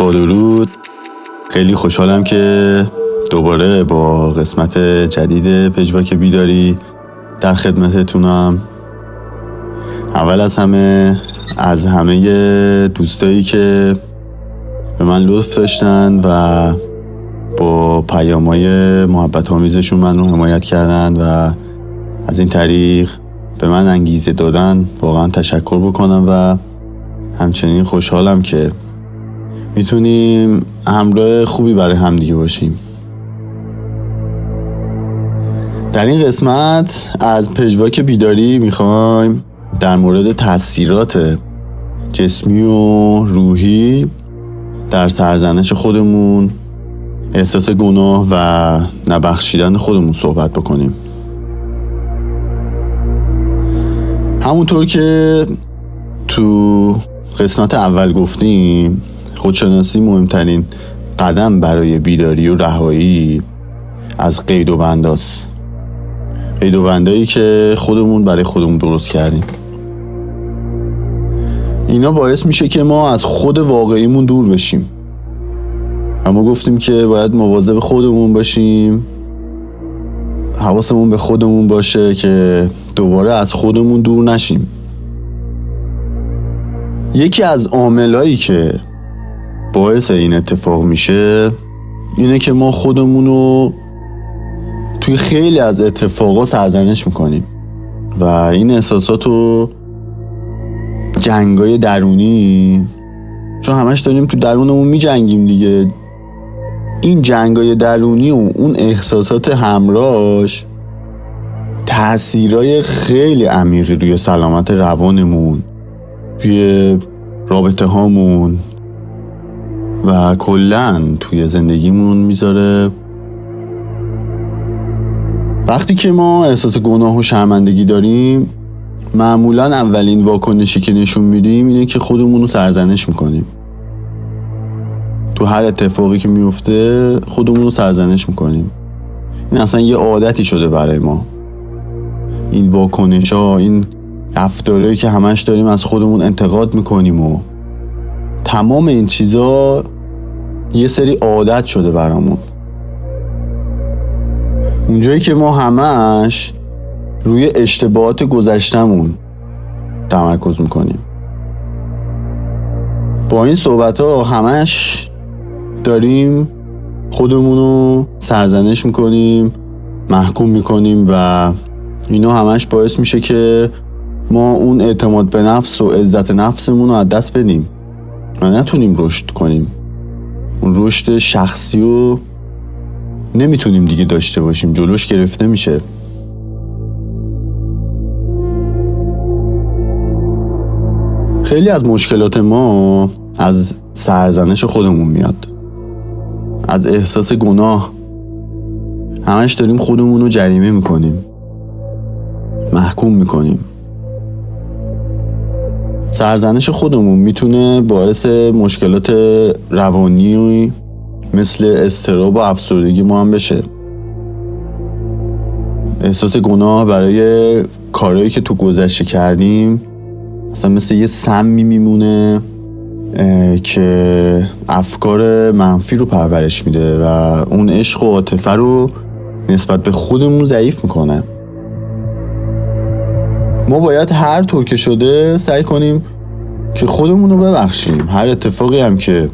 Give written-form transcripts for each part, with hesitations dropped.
با درود. خیلی خوشحالم که دوباره با قسمت جدید پژواک بیداری در خدمتتونم. اول از همه دوستایی که به من لطف داشتن و با پیام‌های محبت آمیزشون من رو حمایت کردن و از این طریق به من انگیزه دادن، واقعا تشکر بکنم و همچنین خوشحالم که میتونیم همراه خوبی برای همدیگه باشیم. در این قسمت از پژواک بیداری میخوایم در مورد تاثیرات جسمی و روحی در سرزنش خودمون، احساس گناه و نبخشیدن خودمون صحبت بکنیم. همونطور که تو قسمت اول گفتیم، خودشناسی مهمترین قدم برای بیداری و رهایی از قید و بنداست. قید و بندایی که خودمون برای خودمون درست کردیم. اینا باعث میشه که ما از خود واقعیمون دور بشیم. اما گفتیم که باید مواظب خودمون باشیم، حواسمون به خودمون باشه که دوباره از خودمون دور نشیم. یکی از عاملایی که باعث این اتفاق میشه اینه که ما خودمون رو توی خیلی از اتفاقا سرزنش میکنیم و این احساسات و جنگای درونی، چون همش داریم تو درونمون میجنگیم دیگه، این جنگای درونی و اون احساسات همراهش تأثیرای خیلی عمیقی روی سلامت روانمون، توی رابطه هامون و کلن توی زندگیمون میذاره. وقتی که ما احساس گناه و شرمندگی داریم، معمولا اولین واکنشی که نشون میدیم اینه که خودمون رو سرزنش میکنیم. تو هر اتفاقی که میفته خودمون رو سرزنش میکنیم. این اصلا یه عادتی شده برای ما. این واکنش ها، این رفتارهایی که همش داریم از خودمون انتقاد میکنیم و تمام این چیزا یه سری عادت شده برامون. اونجایی که ما همش روی اشتباهات گذشتمون تمرکز میکنیم. با این صحبت ها همش داریم خودمون رو سرزنش میکنیم، محکوم میکنیم و اینا همش باعث میشه که ما اون اعتماد به نفس و عزت نفسمون رو از دست بدیم و نتونیم رشد کنیم. اون رشد شخصی رو نمیتونیم دیگه داشته باشیم، جلوش گرفته میشه. خیلی از مشکلات ما از سرزنش خودمون میاد، از احساس گناه. همش داریم خودمون رو جریمه میکنیم، محکوم میکنیم. سرزنش خودمون میتونه باعث مشکلات روانی مثل اضطراب و افسردگی ما هم بشه. احساس گناه برای کارهایی که تو گذشته کردیم اصلا مثل یه سمی میمونه که افکار منفی رو پرورش میده و اون عشق و عاطفه رو نسبت به خودمون ضعیف میکنه. ما باید هر طور که شده سعی کنیم که خودمون رو ببخشیم. هر اتفاقی هم که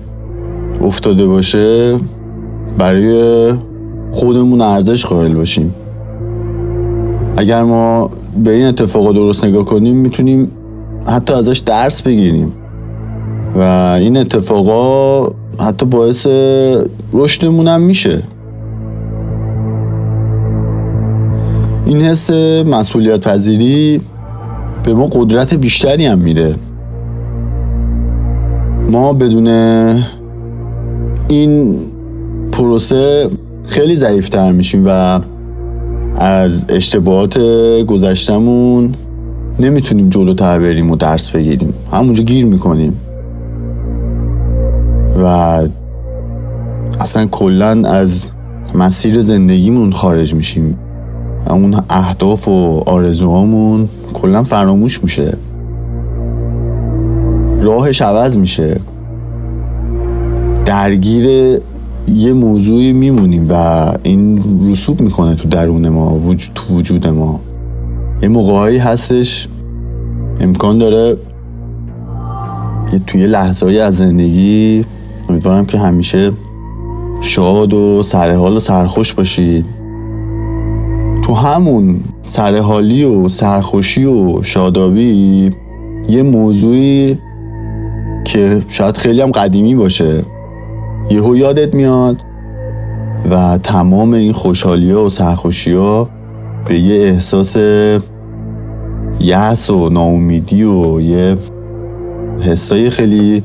افتاده باشه برای خودمون ارزش قائل باشیم. اگر ما به این اتفاق درست نگاه کنیم میتونیم حتی ازش درس بگیریم و این اتفاقا حتی باعث رشدمون هم میشه. این حس مسئولیت پذیری به ما قدرت بیشتری هم میده. ما بدون این پروسه خیلی ضعیفتر میشیم و از اشتباهات گذشتمون نمیتونیم جلوتر بریم و درس بگیریم، همونجا گیر میکنیم و اصلا کلن از مسیر زندگیمون خارج میشیم. اون اهداف و آرزوهامون کلن فراموش میشه، راهش عوض میشه. درگیر یه موضوعی میمونیم و این رسوب میکنه تو درون ما، تو وجود ما. یه موقعی هستش امکان داره توی لحظه‌ای از زندگی، امیدوارم که همیشه شاد و سرحال و سرخوش باشی، تو همون سرحالی و سرخوشی و شادابی یه موضوعی که شاید خیلی هم قدیمی باشه یهو یادت میاد و تمام این خوشحالی‌ها و سرخوشی‌ها به یه احساس یأس و ناامیدی و یه حسای خیلی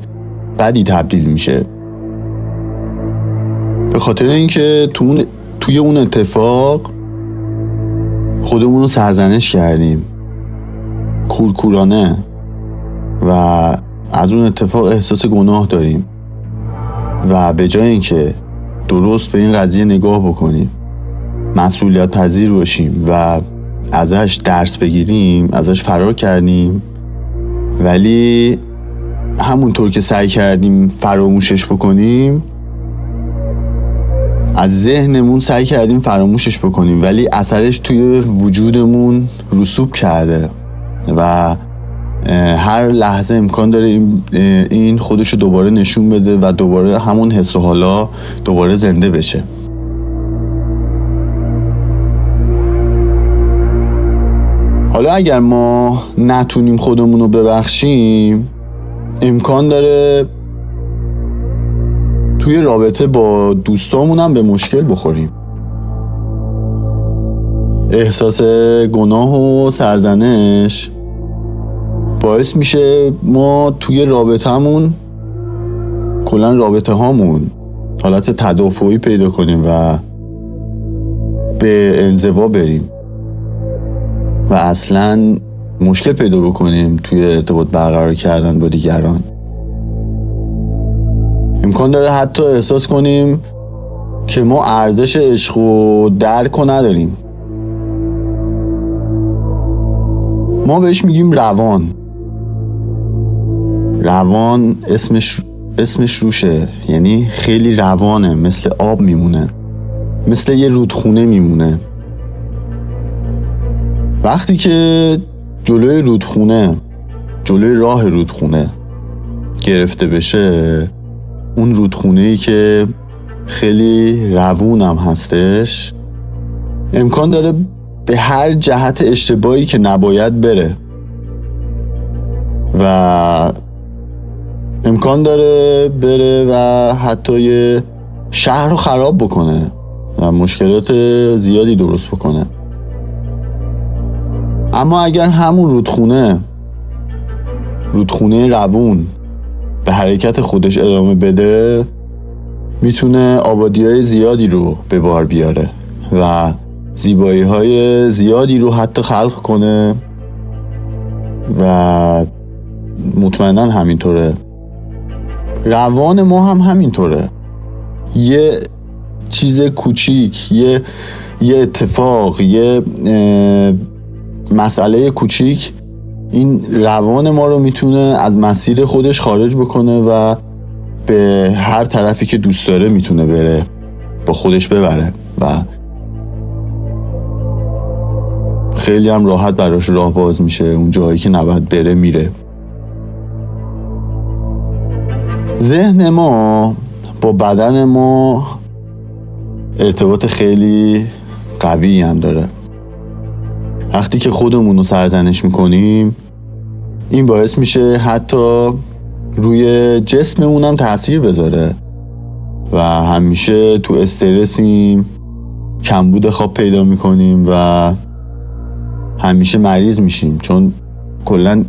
بدی تبدیل میشه. به خاطر اینکه توی اون اتفاق خودمون رو سرزنش کردیم کورکورانه و از اون اتفاق احساس گناه داریم و به جای اینکه درست به این قضیه نگاه بکنیم، مسئولیت پذیر باشیم و ازش درس بگیریم، ازش فرار کردیم، ولی همونطور که سعی کردیم فراموشش بکنیم، از ذهنمون سعی کردیم فراموشش بکنیم ولی اثرش توی وجودمون رسوب کرده و هر لحظه امکان داره این خودشو دوباره نشون بده و دوباره همون حس و حالا دوباره زنده بشه. حالا اگر ما نتونیم خودمون رو ببخشیم، امکان داره توی رابطه با دوستامون هم به مشکل بخوریم. احساس گناه و سرزنش باعث میشه ما توی رابطه‌مون، کلاً رابطه هامون، حالت تدافعی پیدا کنیم و به انزوا بریم و اصلاً مشکل پیدا بکنیم توی ارتباط برقرار کردن با دیگران. امکان داره حتی احساس کنیم که ما ارزش عشق و درک رو نداریم. ما بهش میگیم روان اسمش روشه، یعنی خیلی روانه، مثل آب میمونه، مثل یه رودخونه میمونه. وقتی که جلوی راه رودخونه گرفته بشه، اون رودخونه‌ای که خیلی روونم هستش، امکان داره به هر جهت اشتباهی که نباید بره و امکان داره بره و حتی یه شهر رو خراب بکنه و مشکلات زیادی درست بکنه. اما اگر همون رودخونه روون به حرکت خودش ادامه بده، میتونه آبادی‌های زیادی رو به بار بیاره و زیبایی‌های زیادی رو حتی خلق کنه و مطمئناً همینطوره. روان ما هم همینطوره. یه چیز کوچیک، یه اتفاق، یه مسئله کوچیک این روان ما رو میتونه از مسیر خودش خارج بکنه و به هر طرفی که دوست داره میتونه بره، با خودش ببره و خیلی هم راحت براش راه باز میشه، اون جایی که نباید بره میره. ذهن ما با بدن ما ارتباط خیلی قوی هم داره. وقتی که خودمون رو سرزنش میکنیم، این باعث میشه حتی روی جسممون هم تأثیر بذاره و همیشه تو استرسیم، کمبود خواب پیدا میکنیم و همیشه مریض میشیم، چون کلاً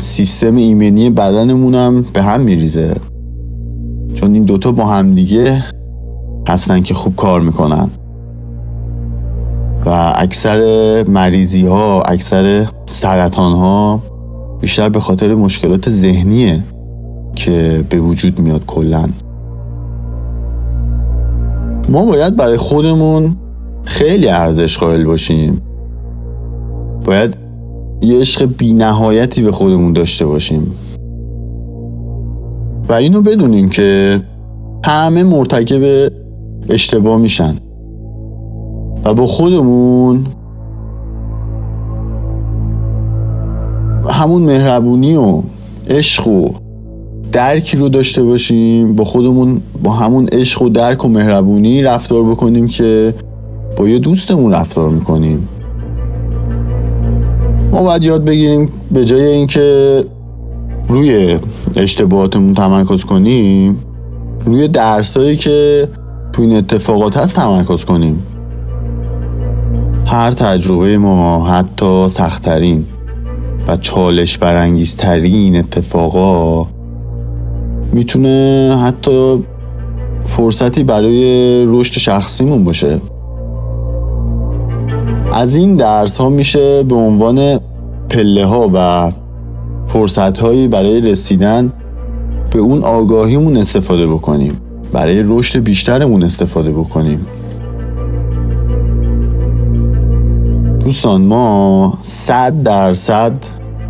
سیستم ایمنی بدنمون هم به هم میریزه، چون این دوتا با هم دیگه هستن که خوب کار میکنن و اکثر مریضی ها، اکثر سرطان ها بیشتر به خاطر مشکلات ذهنیه که به وجود میاد. کلاً ما باید برای خودمون خیلی ارزش قائل باشیم، باید یه عشق بی نهایتی به خودمون داشته باشیم و اینو بدونیم که همه مرتکب اشتباه میشن و با خودمون همون مهربونی و عشق و درکی رو داشته باشیم، با خودمون با همون عشق و درک و مهربونی رفتار بکنیم که با یه دوستمون رفتار میکنیم. ما باید یاد بگیریم به جای اینکه روی اشتباهاتمون تمرکز کنیم، روی درسایی که تو این اتفاقات هست تمرکز کنیم. هر تجربه ما، حتی سخت‌ترین و چالش برانگیزترین اتفاقا، میتونه حتی فرصتی برای رشد شخصیمون باشه. از این درس ها میشه به عنوان پله ها و فرصت هایی برای رسیدن به اون آگاهیمون استفاده بکنیم، برای رشد بیشترمون استفاده بکنیم. دوستان، ما 100%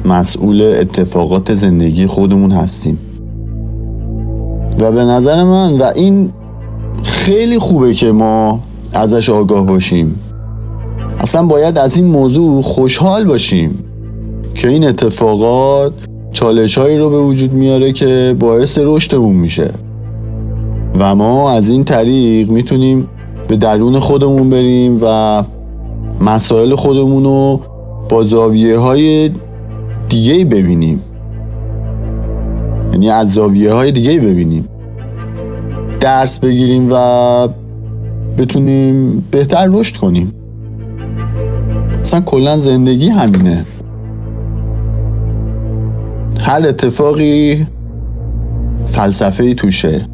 مسئول اتفاقات زندگی خودمون هستیم و به نظر من و این خیلی خوبه که ما ازش آگاه باشیم. اصلا باید از این موضوع خوشحال باشیم که این اتفاقات چالش‌هایی رو به وجود میاره که باعث رشدمون میشه و ما از این طریق میتونیم به درون خودمون بریم و مسائل خودمون رو با زاویه‌های دیگه‌ای ببینیم، یعنی از زاویه‌های دیگه‌ای ببینیم، درس بگیریم و بتونیم بهتر رشد کنیم. اصلا کلا زندگی همینه. هر اتفاقی فلسفه‌ای توشه،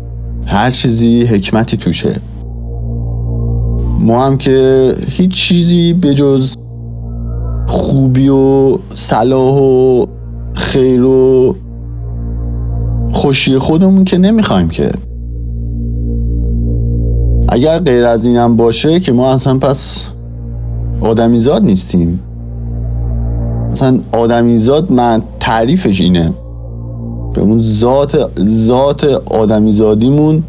هر چیزی حکمتی توشه. ما هم که هیچ چیزی به جز خوبی و صلاح و خیر و خوشی خودمون که نمیخوایم که. اگر غیر از اینم باشه که ما اصلا پس آدمیزاد نیستیم. اصلا آدمیزاد من تعریفش اینه، به اون ذات آدمیزادیمون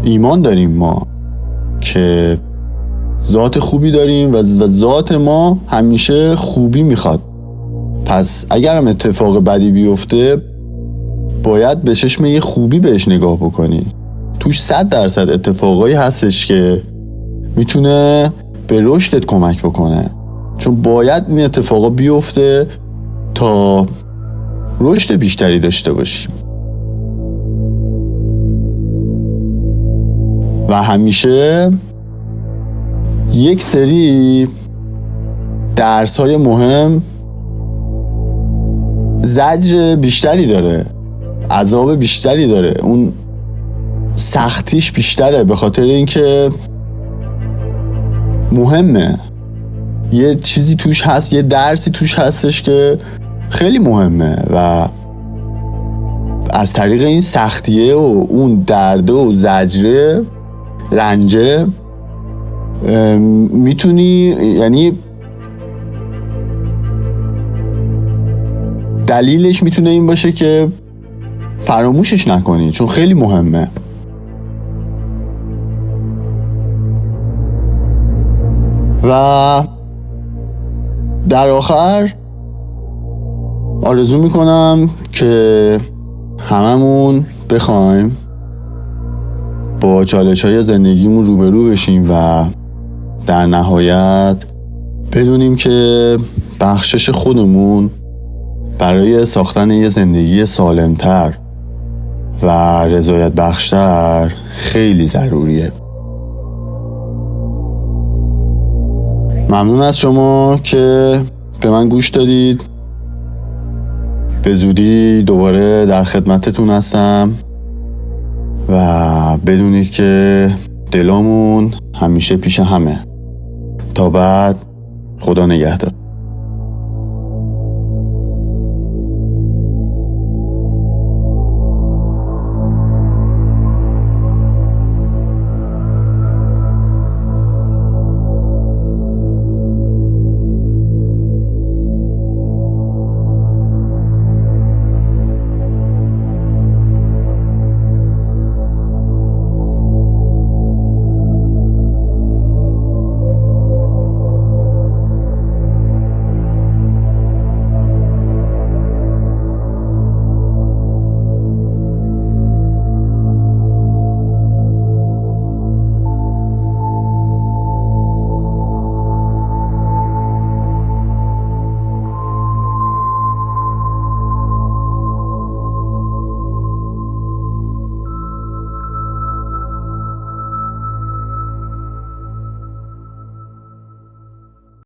ایمان داریم ما که ذات خوبی داریم و ذات ما همیشه خوبی میخواد. پس اگرم اتفاق بدی بیفته باید به چشم یه خوبی بهش نگاه بکنی. توش 100% اتفاقایی هستش که میتونه به رشدت کمک بکنه، چون باید این اتفاقا بیفته تا رشد بیشتری داشته باشیم. و همیشه یک سری درس‌های مهم زجر بیشتری داره، عذاب بیشتری داره، اون سختیش بیشتره، به خاطر اینکه مهمه. یه چیزی توش هست، یه درسی توش هستش که خیلی مهمه و از طریق این سختیه و اون درده و زجره، رنجه، میتونی، یعنی دلیلش میتونه این باشه که فراموشش نکنی، چون خیلی مهمه. و در آخر آرزو میکنم که هممون بخوایم با چالش‌های زندگیمون روبرو بشیم و در نهایت بدونیم که بخشش خودمون برای ساختن یه زندگی سالمتر و رضایت بخشتر خیلی ضروریه. ممنون از شما که به من گوش دادید. به زودی دوباره در خدمتتون هستم و بدونید که دلمون همیشه پیش همه. تا بعد، خدا نگهدار.